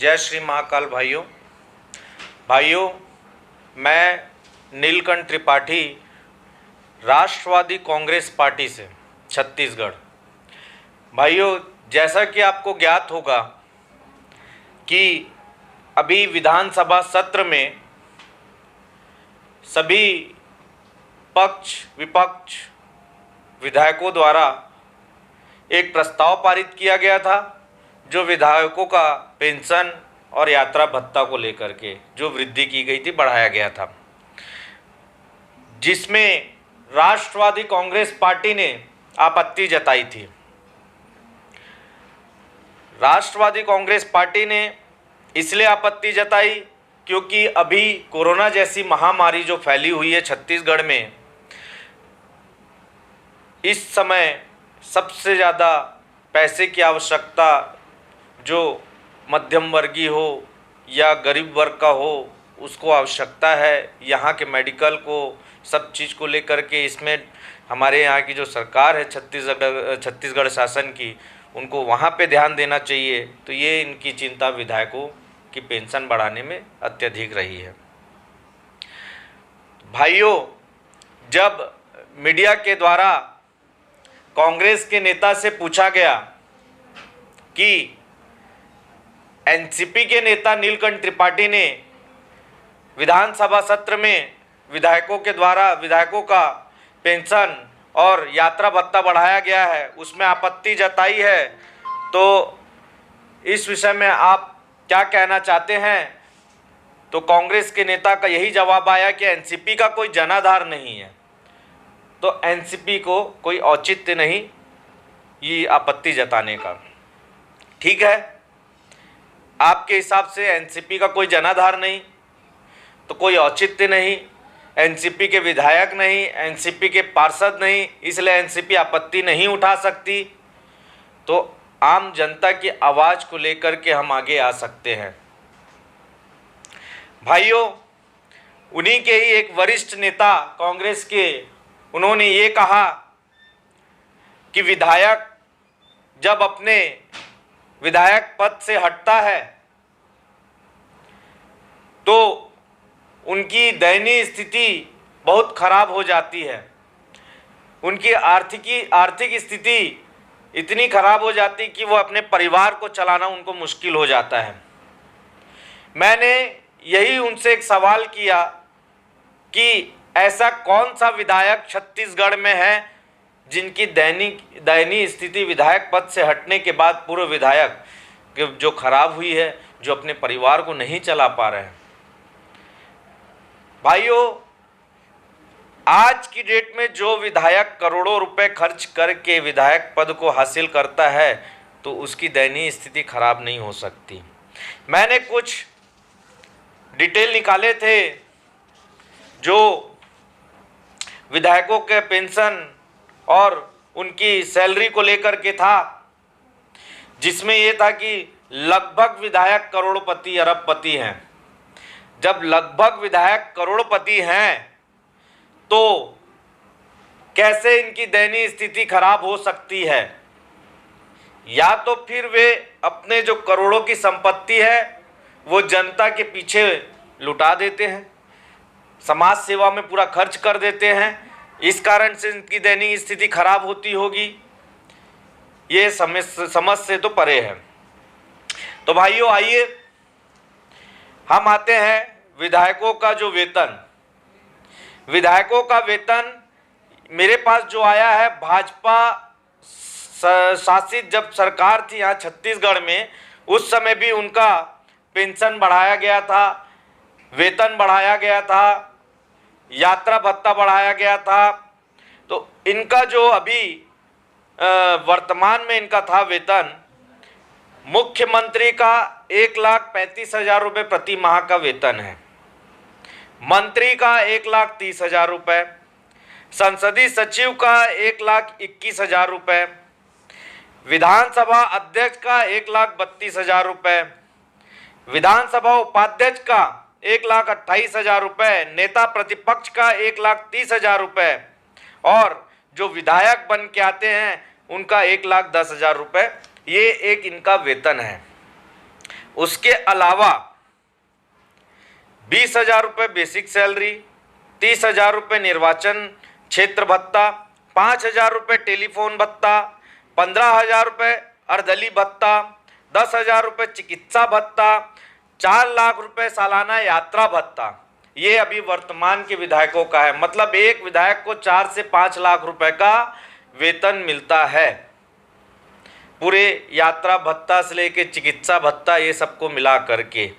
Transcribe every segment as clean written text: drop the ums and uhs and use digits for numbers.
जय श्री महाकाल। भाइयों, मैं नीलकंठ त्रिपाठी राष्ट्रवादी कांग्रेस पार्टी से छत्तीसगढ़। भाइयों, जैसा कि आपको ज्ञात होगा कि अभी विधानसभा सत्र में सभी पक्ष विपक्ष विधायकों द्वारा एक प्रस्ताव पारित किया गया था, जो विधायकों का पेंशन और यात्रा भत्ता को लेकर के जो वृद्धि की गई थी, बढ़ाया गया था, जिसमें राष्ट्रवादी कांग्रेस पार्टी ने आपत्ति जताई थी। राष्ट्रवादी कांग्रेस पार्टी ने इसलिए आपत्ति जताई क्योंकि अभी कोरोना जैसी महामारी जो फैली हुई है छत्तीसगढ़ में, इस समय सबसे ज़्यादा पैसे की आवश्यकता जो मध्यम वर्गीय हो या गरीब वर्ग का हो उसको आवश्यकता है। यहाँ के मेडिकल को, सब चीज़ को लेकर के इसमें हमारे यहाँ की जो सरकार है छत्तीसगढ़ शासन की, उनको वहाँ पे ध्यान देना चाहिए। तो ये इनकी चिंता विधायकों की पेंशन बढ़ाने में अत्यधिक रही है। भाइयों, जब मीडिया के द्वारा कांग्रेस के नेता से पूछा गया कि एनसीपी के नेता नीलकंठ त्रिपाठी ने विधानसभा सत्र में विधायकों के द्वारा विधायकों का पेंशन और यात्रा भत्ता बढ़ाया गया है, उसमें आपत्ति जताई है, तो इस विषय में आप क्या कहना चाहते हैं? तो कांग्रेस के नेता का यही जवाब आया कि एनसीपी का कोई जनाधार नहीं है, तो एनसीपी को कोई औचित्य नहीं ये आपत्ति जताने का। ठीक है, आपके हिसाब से एनसीपी का कोई जनाधार नहीं तो कोई औचित्य नहीं, एनसीपी के विधायक नहीं, एनसीपी के पार्षद नहीं, इसलिए एनसीपी आपत्ति नहीं उठा सकती। तो आम जनता की आवाज़ को लेकर के हम आगे आ सकते हैं। भाइयों, उन्हीं के ही एक वरिष्ठ नेता कांग्रेस के, उन्होंने ये कहा कि विधायक जब अपने विधायक पद से हटता है तो उनकी दयनीय स्थिति बहुत खराब हो जाती है। उनकी आर्थिक स्थिति इतनी खराब हो जाती कि वो अपने परिवार को चलाना उनको मुश्किल हो जाता है। मैंने यही उनसे एक सवाल किया कि ऐसा कौन सा विधायक छत्तीसगढ़ में है जिनकी दयनीय स्थिति विधायक पद से हटने के बाद पूर्व विधायक जो खराब हुई है, जो अपने परिवार को नहीं चला पा रहे हैं। भाइयों, आज की डेट में जो विधायक करोड़ों रुपए खर्च करके विधायक पद को हासिल करता है तो उसकी दयनीय स्थिति खराब नहीं हो सकती। मैंने कुछ डिटेल निकाले थे जो विधायकों के पेंशन और उनकी सैलरी को लेकर के था, जिसमें ये था कि लगभग विधायक करोड़पति अरबपति हैं। जब लगभग विधायक करोड़पति हैं तो कैसे इनकी दयनीय स्थिति खराब हो सकती है? या तो फिर वे अपने जो करोड़ों की संपत्ति है वो जनता के पीछे लुटा देते हैं, समाज सेवा में पूरा खर्च कर देते हैं, इस कारण से इनकी दयनीय स्थिति खराब होती होगी। ये समझ से तो परे है। तो भाइयों, आइए हम आते हैं विधायकों का जो वेतन। विधायकों का वेतन मेरे पास जो आया है, भाजपा शासित जब सरकार थी यहाँ छत्तीसगढ़ में, उस समय भी उनका पेंशन बढ़ाया गया था, वेतन बढ़ाया गया था, यात्रा भत्ता बढ़ाया गया था। तो इनका जो अभी वर्तमान में इनका था वेतन, मुख्यमंत्री का 1,35,000 रुपये प्रति माह का वेतन है, मंत्री का 1,30,000 रुपये, संसदीय सचिव का 1,21,000 रुपये, विधानसभा अध्यक्ष का 1,32,000 रुपये, विधानसभा उपाध्यक्ष का 1,28,000 रुपये, नेता प्रतिपक्ष का 1,30,000 रुपये और जो विधायक बन के आते हैं उनका 1,10,000 रुपये। ये एक इनका वेतन है। उसके अलावा 20,000 रुपये बेसिक सैलरी, 30,000 रुपये निर्वाचन क्षेत्र भत्ता, 5,000 रुपये टेलीफोन भत्ता, 15,000 रुपये अर्दली भत्ता, 10,000 रुपये चिकित्सा भत्ता, 4 लाख रुपये सालाना यात्रा भत्ता, ये अभी वर्तमान के विधायकों का है। मतलब एक विधायक को 4 से 5 लाख रुपए का वेतन मिलता है, पूरे यात्रा भत्ता से लेके चिकित्सा भत्ता ये सबको मिला करके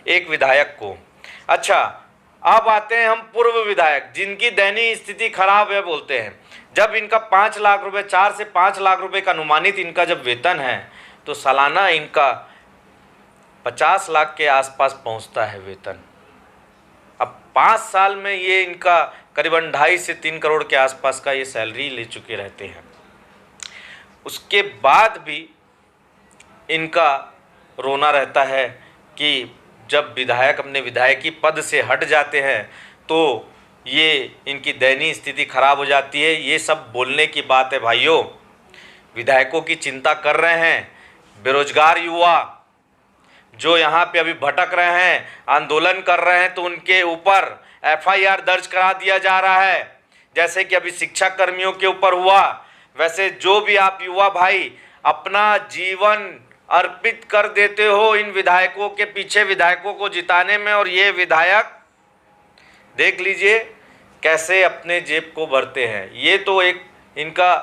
एक विधायक को। अच्छा, अब आते हैं हम पूर्व विधायक जिनकी दयनीय स्थिति खराब है बोलते हैं। जब इनका 5 लाख रुपए, 4 से 5 लाख रुपए का अनुमानित इनका जब वेतन है तो सालाना इनका 50 लाख के आसपास पहुंचता है वेतन। अब 5 साल में ये इनका करीबन 2.5 से 3 करोड़ के आसपास का ये सैलरी ले चुके रहते हैं। उसके बाद भी इनका रोना रहता है कि जब विधायक अपने विधायकी पद से हट जाते हैं तो ये इनकी दयनीय स्थिति खराब हो जाती है। ये सब बोलने की बात है भाइयों, विधायकों की चिंता कर रहे हैं। बेरोजगार युवा जो यहाँ पे अभी भटक रहे हैं, आंदोलन कर रहे हैं, तो उनके ऊपर FIR दर्ज करा दिया जा रहा है, जैसे कि अभी शिक्षा कर्मियों के ऊपर हुआ। वैसे जो भी आप युवा भाई अपना जीवन अर्पित कर देते हो इन विधायकों के पीछे, विधायकों को जिताने में, और ये विधायक देख लीजिए कैसे अपने जेब को भरते हैं। ये तो एक इनका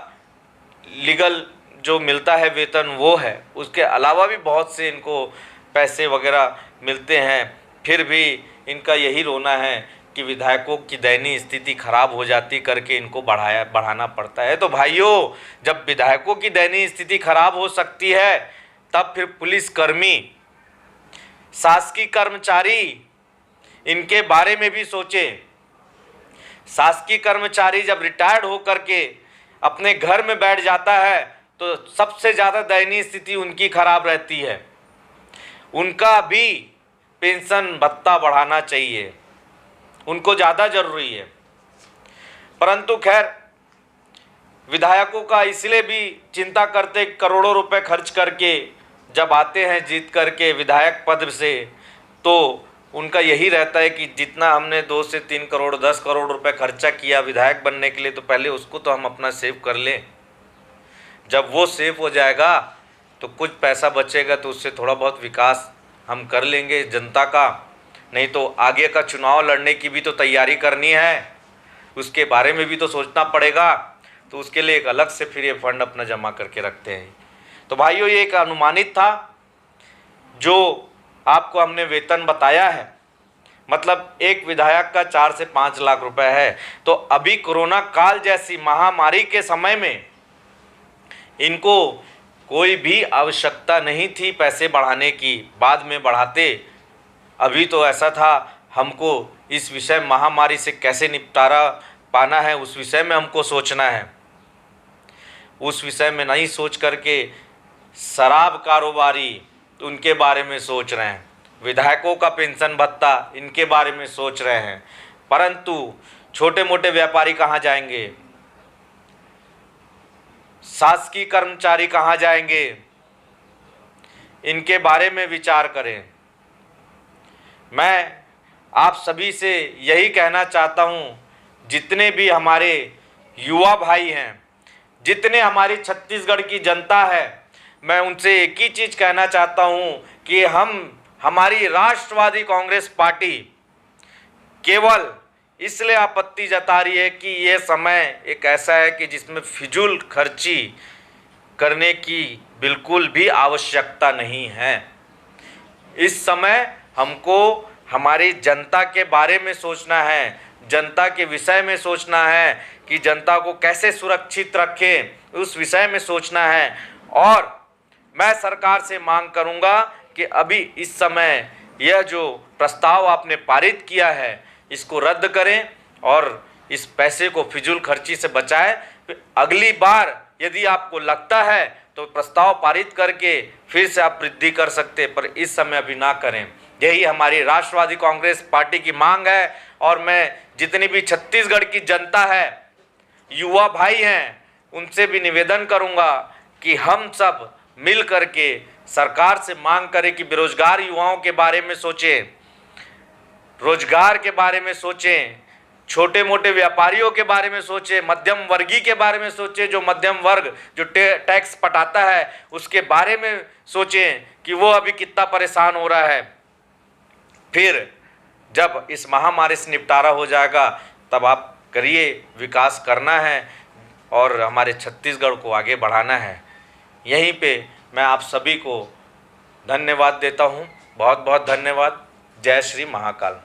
लीगल जो मिलता है वेतन वो है, उसके अलावा भी बहुत से इनको पैसे वगैरह मिलते हैं। फिर भी इनका यही रोना है कि विधायकों की दयनीय स्थिति खराब हो जाती करके इनको बढ़ाना पड़ता है। तो भाइयों, जब विधायकों की दयनीय स्थिति खराब हो सकती है तब फिर पुलिसकर्मी, शासकीय कर्मचारी, इनके बारे में भी सोचें। शासकीय कर्मचारी जब रिटायर्ड होकर के अपने घर में बैठ जाता है तो सबसे ज़्यादा दयनीय स्थिति उनकी खराब रहती है। उनका भी पेंशन भत्ता बढ़ाना चाहिए, उनको ज़्यादा जरूरी है। परंतु खैर, विधायकों का इसलिए भी चिंता करते, करोड़ों रुपए खर्च करके जब आते हैं जीत करके विधायक पद से, तो उनका यही रहता है कि जितना हमने 2 से 3 करोड़ 10 करोड़ रुपए खर्चा किया विधायक बनने के लिए, तो पहले उसको तो हम अपना सेव कर लें। जब वो सेव हो जाएगा तो कुछ पैसा बचेगा तो उससे थोड़ा बहुत विकास हम कर लेंगे जनता का। नहीं तो आगे का चुनाव लड़ने की भी तो तैयारी करनी है, उसके बारे में भी तो सोचना पड़ेगा। तो उसके लिए एक अलग से फिर ये फंड अपना जमा करके रखते हैं। तो भाइयों, ये एक अनुमानित था जो आपको हमने वेतन बताया है। मतलब एक विधायक का 4 से 5 लाख रुपए है। तो अभी कोरोना काल जैसी महामारी के समय में इनको कोई भी आवश्यकता नहीं थी पैसे बढ़ाने की, बाद में बढ़ाते। अभी तो ऐसा था, हमको इस विषय महामारी से कैसे निपटारा पाना है उस विषय में हमको सोचना है। उस विषय में नहीं सोच करके शराब कारोबारी उनके बारे में सोच रहे हैं, विधायकों का पेंशन भत्ता इनके बारे में सोच रहे हैं। परंतु छोटे मोटे व्यापारी कहाँ जाएंगे, शासकीय कर्मचारी कहाँ जाएंगे, इनके बारे में विचार करें। मैं आप सभी से यही कहना चाहता हूँ, जितने भी हमारे युवा भाई हैं, जितने हमारी छत्तीसगढ़ की जनता है, मैं उनसे एक ही चीज़ कहना चाहता हूँ कि हमारी राष्ट्रवादी कांग्रेस पार्टी केवल इसलिए आपत्ति जता रही है कि ये समय एक ऐसा है कि जिसमें फिजूल खर्ची करने की बिल्कुल भी आवश्यकता नहीं है। इस समय हमको हमारी जनता के बारे में सोचना है, जनता के विषय में सोचना है कि जनता को कैसे सुरक्षित रखें, उस विषय में सोचना है। और मैं सरकार से मांग करूंगा कि अभी इस समय यह जो प्रस्ताव आपने पारित किया है इसको रद्द करें और इस पैसे को फिजूल खर्ची से बचाएं। अगली बार यदि आपको लगता है तो प्रस्ताव पारित करके फिर से आप वृद्धि कर सकते, पर इस समय अभी ना करें। यही हमारी राष्ट्रवादी कांग्रेस पार्टी की मांग है। और मैं जितनी भी छत्तीसगढ़ की जनता है, युवा भाई हैं, उनसे भी निवेदन करूंगा कि हम सब मिल करके सरकार से मांग करें कि बेरोजगार युवाओं के बारे में सोचें, रोजगार के बारे में सोचें, छोटे मोटे व्यापारियों के बारे में सोचें, मध्यम वर्गीय के बारे में सोचें, जो मध्यम वर्ग जो टैक्स पटाता है उसके बारे में सोचें कि वो अभी कितना परेशान हो रहा है। फिर जब इस महामारी से निपटारा हो जाएगा तब आप करिए, विकास करना है और हमारे छत्तीसगढ़ को आगे बढ़ाना है। यहीं पे मैं आप सभी को धन्यवाद देता हूँ। बहुत बहुत धन्यवाद। जय श्री महाकाल।